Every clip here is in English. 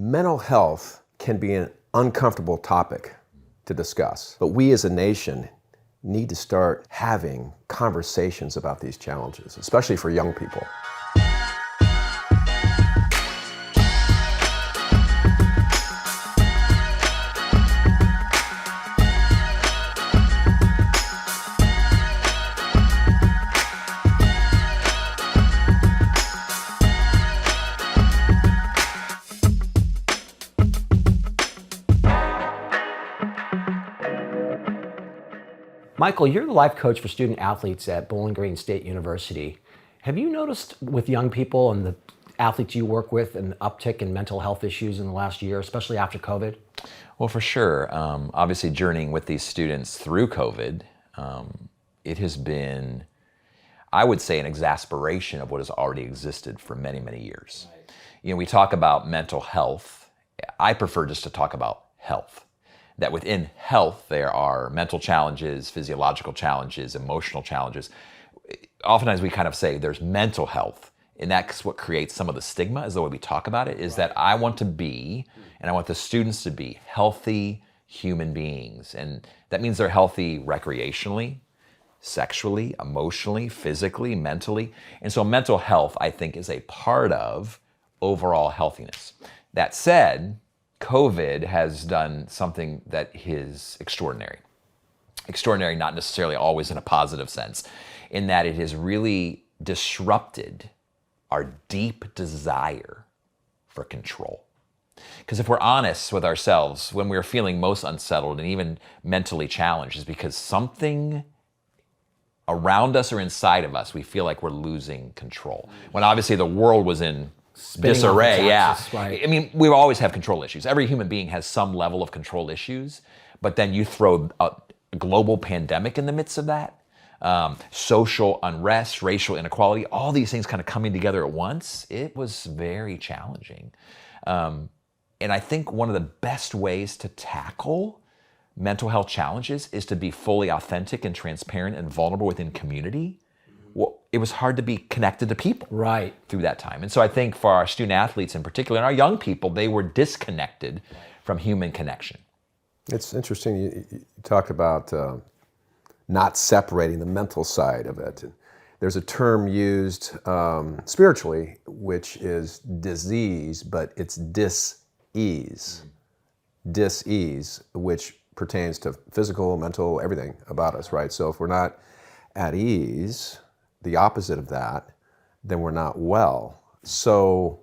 Mental health can be an uncomfortable topic to discuss, but we as a nation need to start having conversations about these challenges, especially for young people. Michael, you're the life coach for student athletes at Bowling Green State University. Have you noticed with young people and the athletes you work with an uptick in mental health issues in the last year, especially after COVID? Well, for sure. Obviously, journeying with these students through COVID, it has been, I would say, an exasperation of what has already existed for many, many years. Right. You know, we talk about mental health. I prefer just to talk about health. That within health, there are mental challenges, physiological challenges, emotional challenges. Oftentimes we kind of say there's mental health, and that's what creates some of the stigma, is the way we talk about it, is that I want to be, and I want the students to be, healthy human beings. And that means they're healthy recreationally, sexually, emotionally, physically, mentally. And so mental health, I think, is a part of overall healthiness. That said, COVID has done something that is extraordinary. Extraordinary, not necessarily always in a positive sense, in that it has really disrupted our deep desire for control. Because if we're honest with ourselves, when we're feeling most unsettled and even mentally challenged, is because something around us or inside of us, we feel like we're losing control. When obviously the world was in disarray, yeah. Right. I mean, we always have control issues. Every human being has some level of control issues, but then you throw a global pandemic in the midst of that, social unrest, racial inequality, all these things kind of coming together at once. It was very challenging. And I think one of the best ways to tackle mental health challenges is to be fully authentic and transparent and vulnerable within community. Well, it was hard to be connected to people through that time. And so I think for our student athletes in particular, and our young people, they were disconnected from human connection. It's interesting, you talked about not separating the mental side of it. There's a term used spiritually, which is disease, but it's dis-ease. Dis-ease, which pertains to physical, mental, everything about us, right? So if we're not at ease, the opposite of that, then we're not well. So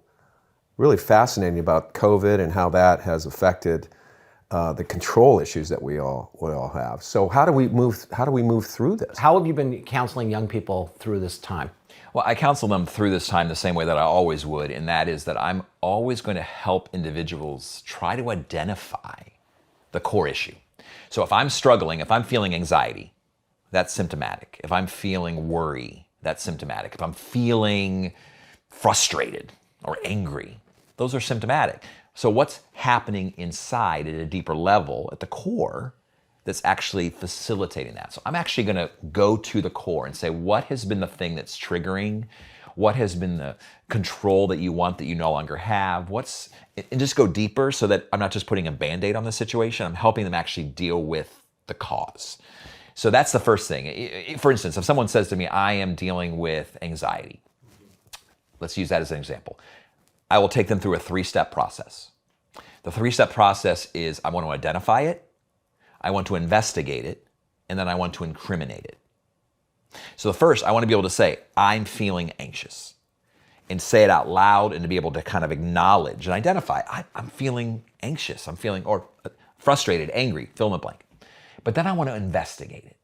really fascinating about COVID and how that has affected the control issues that we all have. So how do we move through this? How have you been counseling young people through this time? Well, I counsel them through this time the same way that I always would, and that is that I'm always going to help individuals try to identify the core issue. So if I'm struggling, if I'm feeling anxiety, that's symptomatic. If I'm feeling worry, that's symptomatic. If I'm feeling frustrated or angry, those are symptomatic. So what's happening inside at a deeper level, at the core, that's actually facilitating that? So I'm actually going to go to the core and say, what has been the thing that's triggering? What has been the control that you want that you no longer have? And just go deeper so that I'm not just putting a Band-Aid on the situation. I'm helping them actually deal with the cause. So that's the first thing. For instance, if someone says to me, I am dealing with anxiety, let's use that as an example. I will take them through a 3-step process. The 3-step process is I want to identify it, I want to investigate it, and then I want to incriminate it. So the first, I want to be able to say, I'm feeling anxious, and say it out loud, and to be able to kind of acknowledge and identify, I'm feeling anxious, or frustrated, angry, fill in the blank. But then I want to investigate it.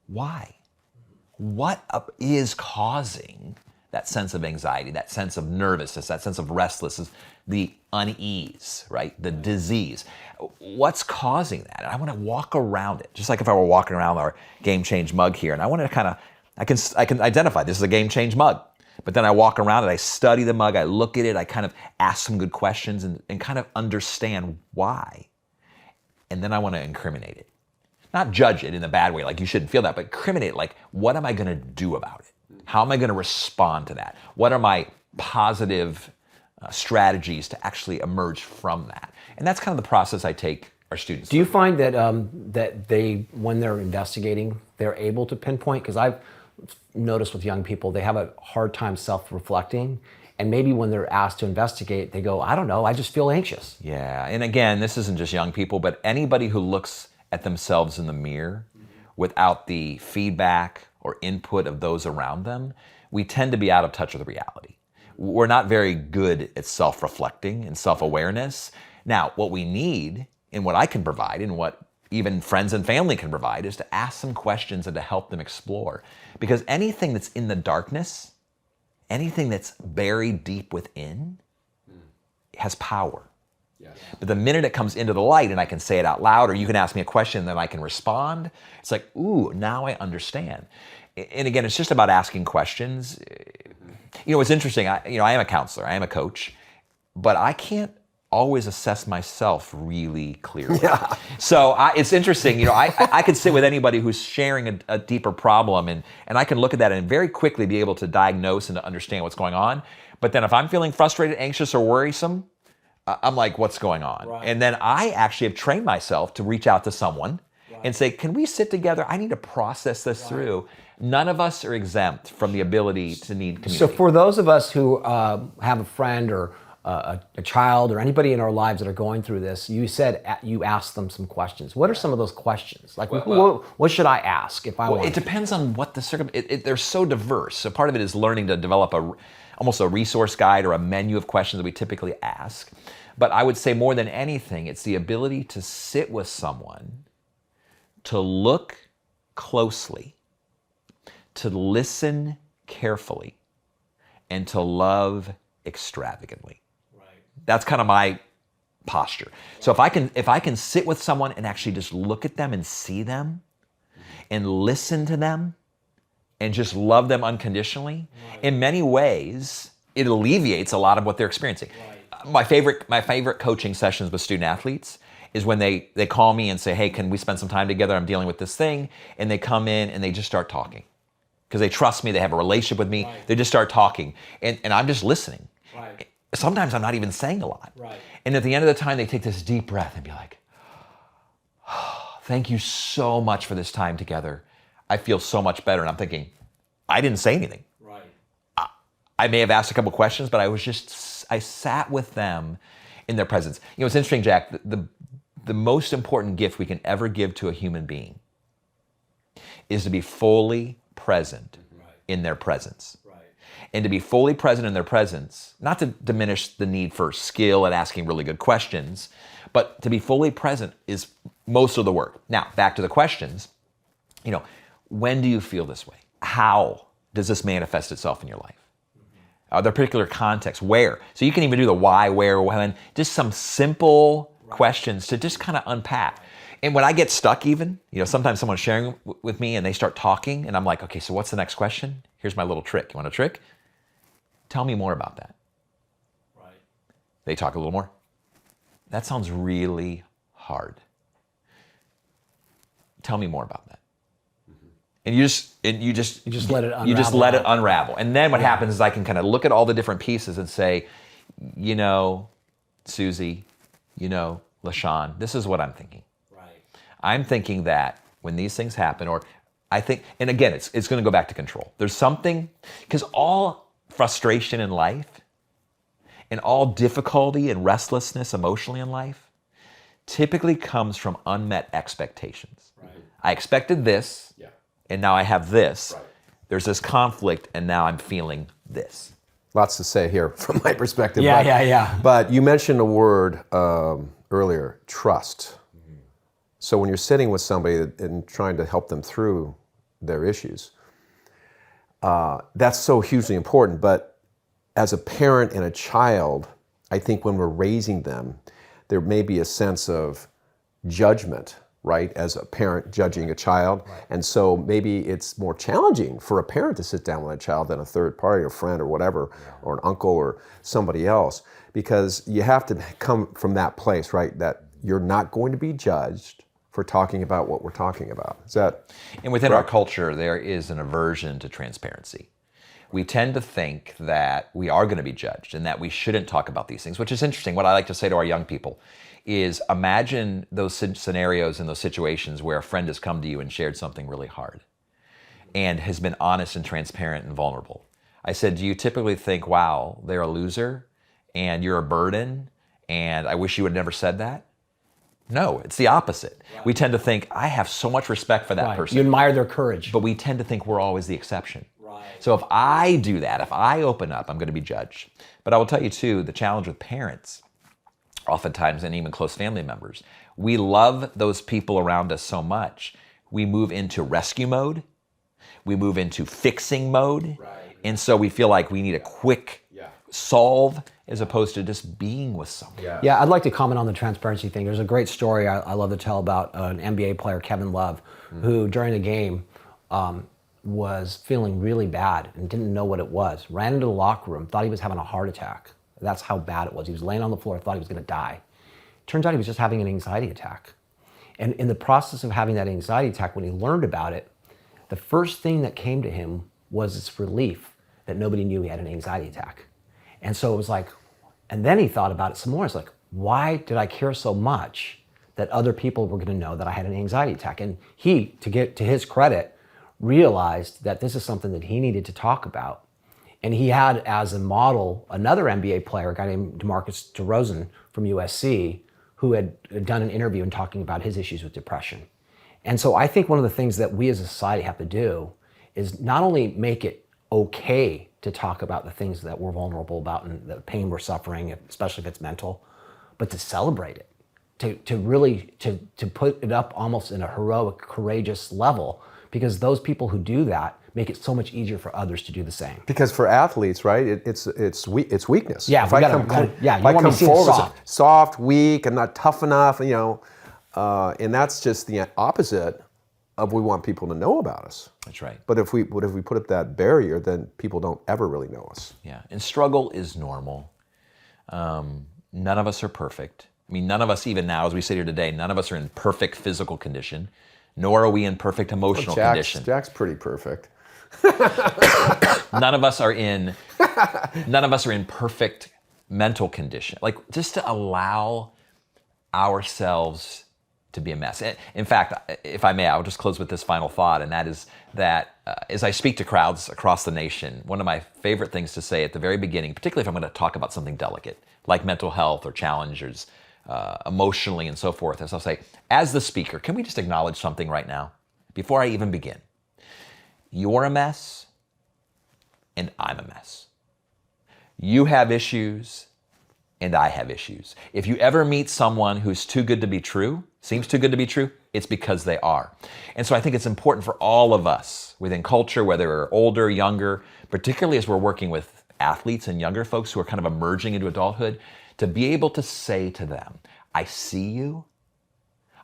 Why? What is causing that sense of anxiety, that sense of nervousness, that sense of restlessness, the unease, right? The disease. What's causing that? And I want to walk around it, just like if I were walking around our GameChange mug here, and I want to kind of, I can identify this is a GameChange mug. But then I walk around it, I study the mug, I look at it, I kind of ask some good questions and kind of understand why. And then I want to incriminate it. Not judge it in a bad way, like you shouldn't feel that, but incriminate, like what am I going to do about it? How am I going to respond to that? What are my positive strategies to actually emerge from that. And that's kind of the process I take our students Do you find that that they, when they're investigating, they're able to pinpoint? Because I've noticed with young people, they have a hard time self-reflecting, and maybe when they're asked to investigate, they go, I don't know, I just feel anxious. Yeah, and again, this isn't just young people, but anybody who looks at themselves in the mirror without the feedback or input of those around them, we tend to be out of touch with reality. We're not very good at self-reflecting and self-awareness. Now, what we need, and what I can provide, and what even friends and family can provide, is to ask some questions and to help them explore. Because anything that's in the darkness, anything that's buried deep within, has power. Yes. But the minute it comes into the light and I can say it out loud, or you can ask me a question and then I can respond, it's like, ooh, now I understand. And again, it's just about asking questions. You know, it's interesting. I am a counselor, I am a coach, but I can't always assess myself really clearly. Yeah. So it's interesting. You know, I could sit with anybody who's sharing a deeper problem, and I can look at that and very quickly be able to diagnose and to understand what's going on. But then if I'm feeling frustrated, anxious, or worrisome, I'm like, what's going on? Right. And then I actually have trained myself to reach out to someone and say, can we sit together? I need to process this through. None of us are exempt from the ability to need community. So for those of us who have a friend or a child or anybody in our lives that are going through this, you said you asked them some questions. What are some of those questions? Like, what should I ask if I want? It depends on what the they're so diverse. So part of it is learning to develop almost a resource guide or a menu of questions that we typically ask. But I would say more than anything, it's the ability to sit with someone, to look closely, to listen carefully, and to love extravagantly. Right. That's kind of my posture. Right. So if I can sit with someone and actually just look at them and see them and listen to them and just love them unconditionally, right, in many ways, it alleviates a lot of what they're experiencing. Right. My favorite coaching sessions with student athletes is when they call me and say, hey, can we spend some time together? I'm dealing with this thing. And they come in and they just start talking. Because they trust me, they have a relationship with me, right, they just start talking. And I'm just listening. Right. Sometimes I'm not even saying a lot. Right. And at the end of the time, they take this deep breath and be like, oh, thank you so much for this time together. I feel so much better. And I'm thinking, I didn't say anything. Right. I may have asked a couple questions, but I sat with them in their presence. You know, it's interesting, Jack, the most important gift we can ever give to a human being is to be fully present, right, in their presence. Right. And to be fully present in their presence, not to diminish the need for skill at asking really good questions, but to be fully present is most of the work. Now, back to the questions. You know, when do you feel this way? How does this manifest itself in your life? Are there particular contexts? Where? So you can even do the why, where, when, just some simple, right, questions to just kind of unpack. And when I get stuck even, you know, sometimes someone's sharing with me and they start talking and I'm like, okay, so what's the next question? Here's my little trick. You want a trick? Tell me more about that. Right. They talk a little more. That sounds really hard. Tell me more about that. Mm-hmm. And you just let it unravel. You just let it unravel. And then what happens is I can kind of look at all the different pieces and say, you know, Susie, you know, LaShawn, this is what I'm thinking. I'm thinking that when these things happen, or I think, and again, it's going to go back to control. There's something, because all frustration in life and all difficulty and restlessness emotionally in life typically comes from unmet expectations. Right. I expected this, and now I have this. Right. There's this conflict, and now I'm feeling this. Lots to say here from my perspective. Yeah. But you mentioned a word earlier, trust. So when you're sitting with somebody and trying to help them through their issues, that's so hugely important. But as a parent and a child, I think when we're raising them, there may be a sense of judgment, right? As a parent judging a child. Right. And so maybe it's more challenging for a parent to sit down with a child than a third party, or friend or whatever, or an uncle or somebody else, because you have to come from that place, right? That you're not going to be judged for talking about what we're talking about. Is that And within correct? our culture, there is an aversion to transparency. we tend to think that we are going to be judged and that we shouldn't talk about these things, which is interesting. What I like to say to our young people is imagine those scenarios and those situations where a friend has come to you and shared something really hard and has been honest and transparent and vulnerable. I said, do you typically think, wow, they're a loser and you're a burden and I wish you had never said that? No, it's the opposite. Right. We tend to think, I have so much respect for that person. You admire their courage. But we tend to think we're always the exception. Right. So if I do that, if I open up, I'm going to be judged. But I will tell you too, the challenge with parents, oftentimes, and even close family members, we love those people around us so much, we move into rescue mode, we move into fixing mode, and so we feel like we need a quick solve as opposed to just being with someone. Yeah, I'd like to comment on the transparency thing. There's a great story I love to tell about an NBA player, Kevin Love, who during a game was feeling really bad and didn't know what it was. Ran into the locker room, thought he was having a heart attack. That's how bad it was. He was laying on the floor, thought he was going to die. Turns out he was just having an anxiety attack. And in the process of having that anxiety attack, when he learned about it, the first thing that came to him was this relief that nobody knew he had an anxiety attack. And so it was like, and then he thought about it some more. It's like, why did I care so much that other people were going to know that I had an anxiety attack? And he, to get to his credit, realized that this is something that he needed to talk about. And he had as a model another NBA player, a guy named DeMarcus DeRozan from USC, who had done an interview and talking about his issues with depression. And so I think one of the things that we as a society have to do is not only make it okay to talk about the things that we're vulnerable about and the pain we're suffering, especially if it's mental, but to celebrate it, to really put it up almost in a heroic, courageous level, because those people who do that make it so much easier for others to do the same. Because for athletes, right, it's weakness. Yeah, if I come forward soft, weak, I'm not tough enough, and that's just the opposite of we want people to know about us. That's right. But if we put up that barrier, then people don't ever really know us. Yeah, and struggle is normal. None of us are perfect. I mean, none of us, even now, as we sit here today, none of us are in perfect physical condition, nor are we in perfect emotional condition. Jack's pretty perfect. None of us are in perfect mental condition. Like, just to allow ourselves to be a mess. In fact, if I may, I'll just close with this final thought, and that is that as I speak to crowds across the nation, one of my favorite things to say at the very beginning, particularly if I'm going to talk about something delicate, like mental health or challenges, emotionally and so forth, is I'll say, as the speaker, can we just acknowledge something right now, before I even begin? You're a mess, and I'm a mess. You have issues, and I have issues. If you ever meet someone who's too good to be true, seems too good to be true, it's because they are. And so I think it's important for all of us within culture, whether we're older, younger, particularly as we're working with athletes and younger folks who are kind of emerging into adulthood, to be able to say to them, I see you,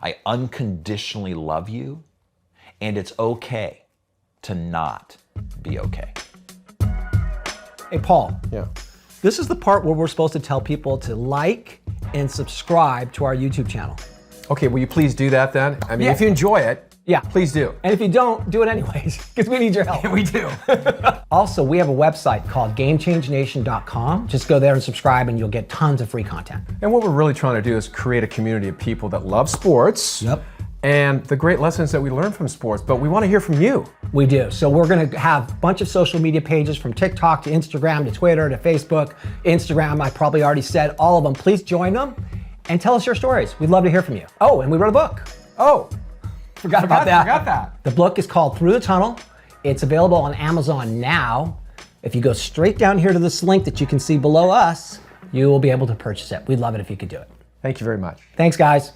I unconditionally love you, and it's okay to not be okay. Hey, Paul. Yeah. This is the part where we're supposed to tell people to like and subscribe to our YouTube channel. Okay, will you please do that then? I mean, if you enjoy it, please do. And if you don't, do it anyways, because we need your help. We do. Also, we have a website called GameChangeNation.com. Just go there and subscribe and you'll get tons of free content. And what we're really trying to do is create a community of people that love sports. Yep. And the great lessons that we learn from sports, but we want to hear from you. We do. So we're going to have a bunch of social media pages from TikTok to Instagram to Twitter to Facebook. Instagram, I probably already said all of them. Please join them and tell us your stories. We'd love to hear from you. Oh, and we wrote a book. Oh, Forgot about that. Forgot that. The book is called Through the Tunnel. It's available on Amazon now. If you go straight down here to this link that you can see below us, you will be able to purchase it. We'd love it if you could do it. Thank you very much. Thanks, guys.